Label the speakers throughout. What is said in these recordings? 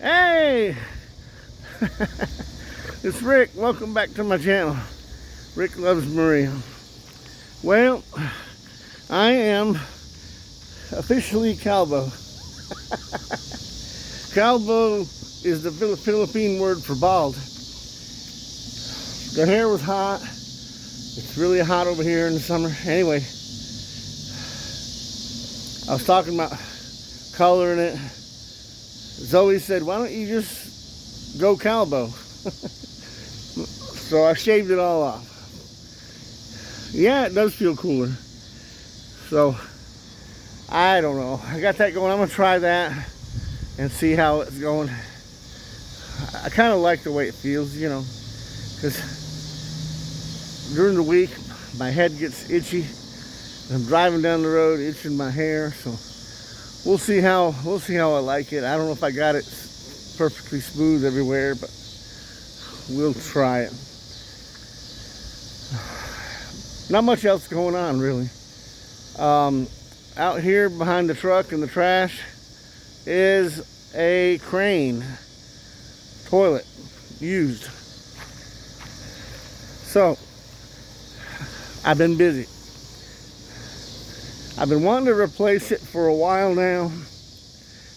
Speaker 1: Hey, it's Rick. Welcome back to my channel. Rick Loves Maria. Well, I am officially calvo. Calvo is the Philippine word for bald. The hair was hot. It's really hot over here in the summer. Anyway, I was talking about coloring it. Zoe said, why don't you just go calvo? So I shaved it all off. Yeah, it does feel cooler. So, I don't know. I got that going. I'm going to try that and see how it's going. I kind of like the way it feels, you know, because during the week, my head gets itchy. I'm driving down the road, itching my hair, so we'll see how I like it. I don't know if I got it perfectly smooth everywhere, but we'll try it. Not much else going on, really. Out here behind the truck and the trash is a crane toilet used. So I've been busy. I've been wanting to replace it for a while now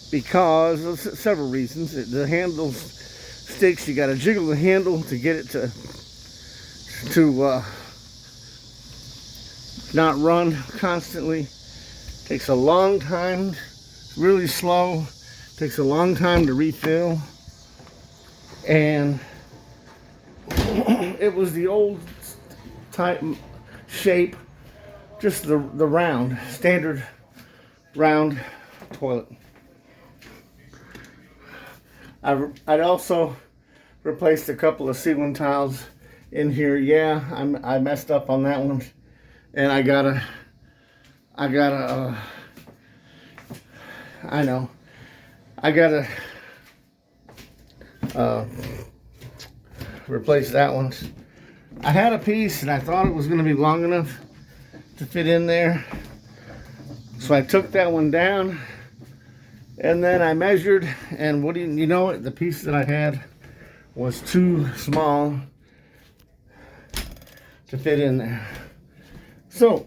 Speaker 1: because of several reasons. The handle sticks. You got to jiggle the handle to get it to not run constantly. Takes a long time. Really slow. Takes a long time to refill. And it was the old type shape. Just the round, standard round toilet. I'd also replaced a couple of ceiling tiles in here. Yeah, I messed up on that one, and I gotta replace that one. I had a piece and I thought it was gonna be long enough to fit in there, so I took that one down and then I measured, and what do you know, the piece that I had was too small to fit in there. So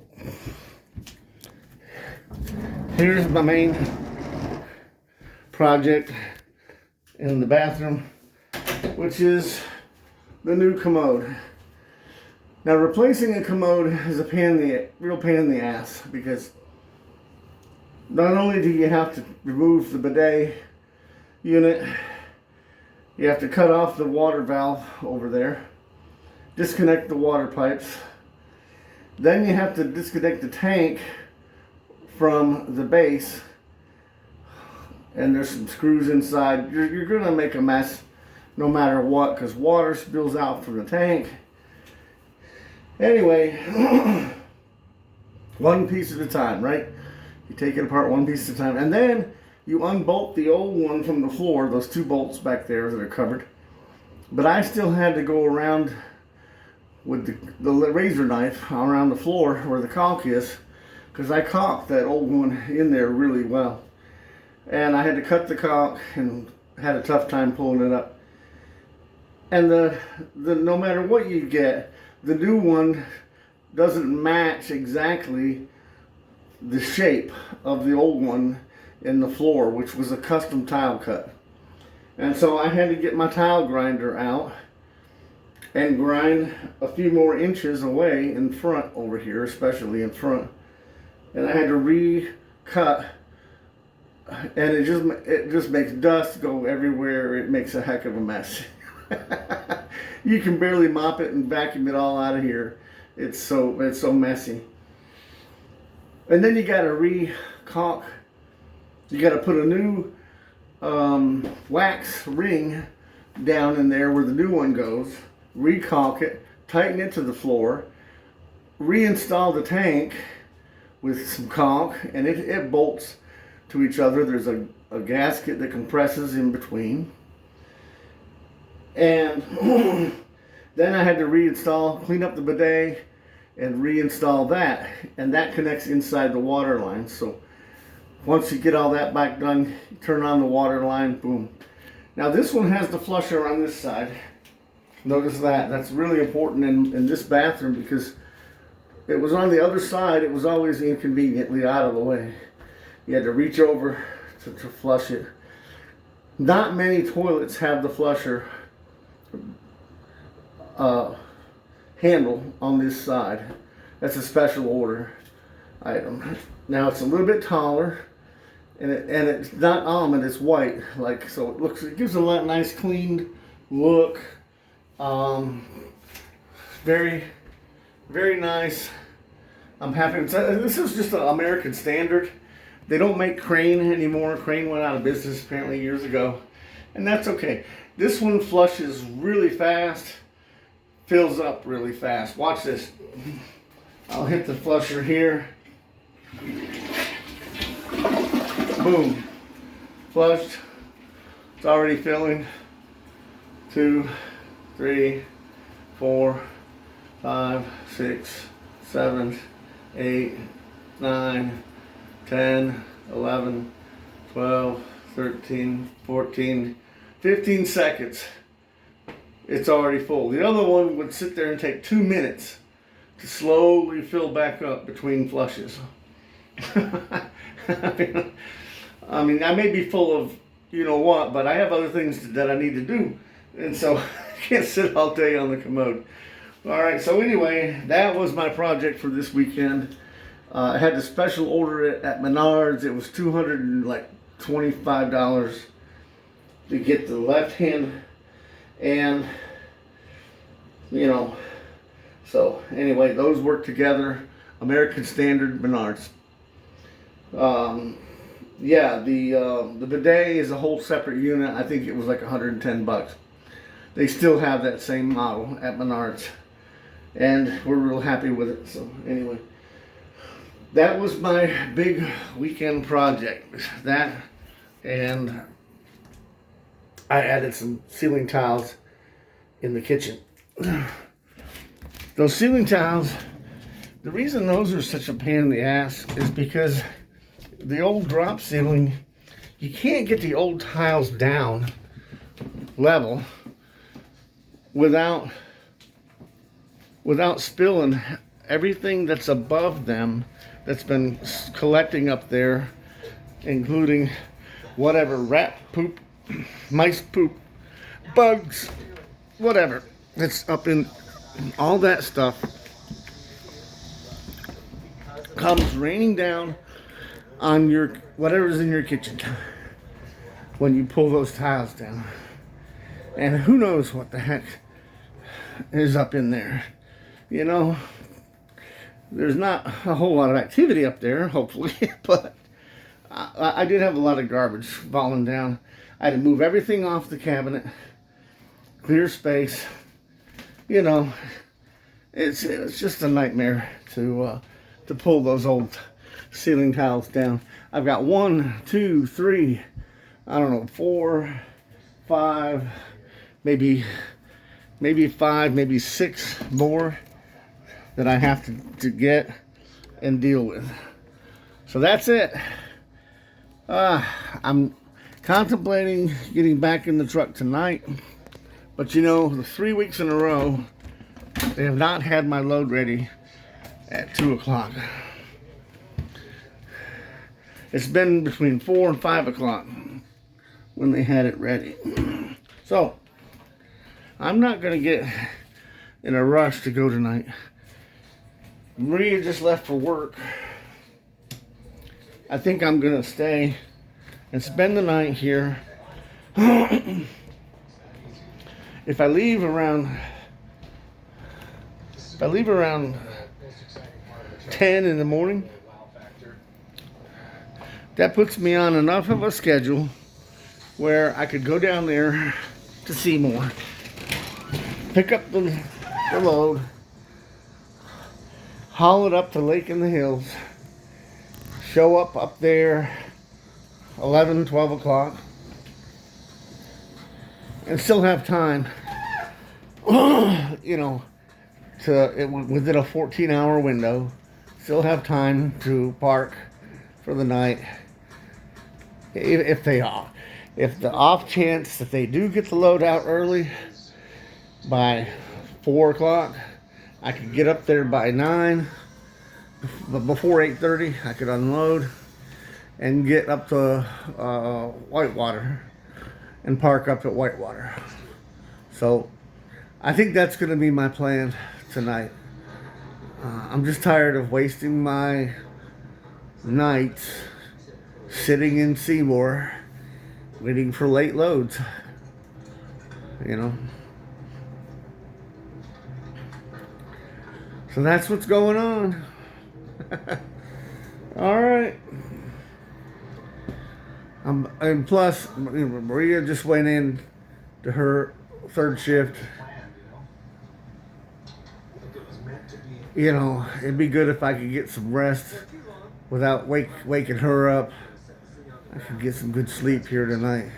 Speaker 1: here's my main project in the bathroom, which is the new commode. Now, replacing a commode is a real pain in the ass, because not only do you have to remove the bidet unit, you have to cut off the water valve over there, disconnect the water pipes, then you have to disconnect the tank from the base, and there's some screws inside. You're going to make a mess no matter what, because water spills out from the tank. Anyway, one piece at a time, right? You take it apart one piece at a time, and then you unbolt the old one from the floor, those two bolts back there that are covered. But I still had to go around with the razor knife around the floor where the caulk is, because I caulked that old one in there really well. And I had to cut the caulk and had a tough time pulling it up. And no matter what you get, the new one doesn't match exactly the shape of the old one in the floor, which was a custom tile cut. And so I had to get my tile grinder out and grind a few more inches away in front over here, especially in front. And I had to recut, and it just makes dust go everywhere. It makes a heck of a mess. You can barely mop it and vacuum it all out of here. It's so messy. And then you got to re-caulk. You got to put a new wax ring down in there where the new one goes. Re-caulk it, tighten it to the floor, reinstall the tank with some caulk, and it bolts to each other. There's a gasket that compresses in between. And then I had to reinstall, clean up the bidet and reinstall that, and that connects inside the water line. So once you get all that back done, you turn on the water line, boom, Now this one has the flusher on this side. Notice that. That's really important in this bathroom because it was on the other side. It was always inconveniently out of the way. You had to reach over to flush it. Not many toilets have the flusher handle on this side. That's a special order item. Now it's a little bit taller, and it's not almond. It's white. Like so, it gives a nice clean look. Very, very nice. I'm happy. This is just an American standard. They don't make Crane anymore. Crane went out of business apparently years ago, and that's okay. This one flushes really fast, fills up really fast. Watch this. I'll hit the flusher here. Boom. Flushed. It's already filling. 2, 3, 4, 5, 6, 7, 8, 9, 10, 11, 12, 13, 14, 15 seconds. It's already full. The other one would sit there and take 2 minutes to slowly fill back up between flushes. I mean, I may be full of you know what, but I have other things that I need to do. And so I can't sit all day on the commode. All right, so anyway, that was my project for this weekend. I had to special order it at Menards. It was $225 to get the left hand, and you know, so anyway, those work together. American Standard Menards. Yeah, the bidet is a whole separate unit. I think it was like $110. They still have that same model at Menards, and we're real happy with it. So anyway, that was my big weekend project. That, and I added some ceiling tiles in the kitchen. Those ceiling tiles, the reason those are such a pain in the ass is because the old drop ceiling, you can't get the old tiles down level without spilling everything that's above them that's been collecting up there, including whatever, rat poop, mice poop, bugs, whatever that's up in all that stuff comes raining down on your whatever's in your kitchen when you pull those tiles down. And who knows what the heck is up in there. You know, there's not a whole lot of activity up there, hopefully, but I did have a lot of garbage falling down. I had to move everything off the cabinet, clear space. You know, it's just a nightmare to pull those old ceiling tiles down. I've got 1, 2, 3, I don't know, 4, 5, maybe 5, maybe 6 more that I have to get and deal with. So that's it. I'm contemplating getting back in the truck tonight, but you know, the 3 weeks in a row, they have not had my load ready at 2 o'clock. It's been between 4 and 5 o'clock when they had it ready. So, I'm not going to get in a rush to go tonight. Maria just left for work. I think I'm going to stay and spend the night here. If I leave around 10 in the morning, that puts me on enough of a schedule where I could go down there to Seymour, pick up the load, haul it up to Lake in the Hills, show up there 11, 12 o'clock, and still have time, you know, within a 14-hour window, still have time to park for the night, if if the off chance that they do get the load out early by 4 o'clock, I could get up there by 9, but before 8:30 I could unload and get up to Whitewater and park up at Whitewater. So I think that's going to be my plan tonight. I'm just tired of wasting my nights sitting in Seymour waiting for late loads, you know. So that's what's going on. All right. And plus, Maria just went in to her third shift. You know, it'd be good if I could get some rest without waking her up. I could get some good sleep here tonight.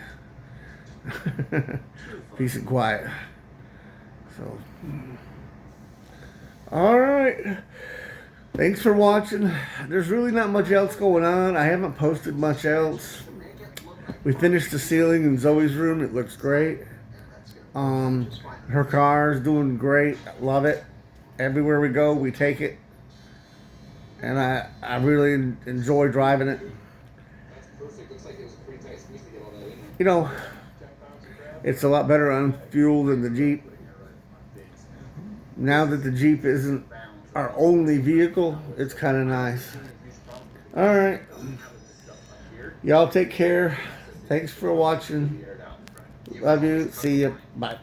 Speaker 1: Peace and quiet. So, all right. Thanks for watching. There's really not much else going on. I haven't posted much else. We finished the ceiling in Zoe's room. It looks great. Her car is doing great. Love it. Everywhere we go, we take it. And I really enjoy driving it. You know, it's a lot better on fuel than the Jeep. Now that the Jeep isn't our only vehicle, it's kind of nice. All right. Y'all take care. Thanks for watching. Love you. See you. Bye.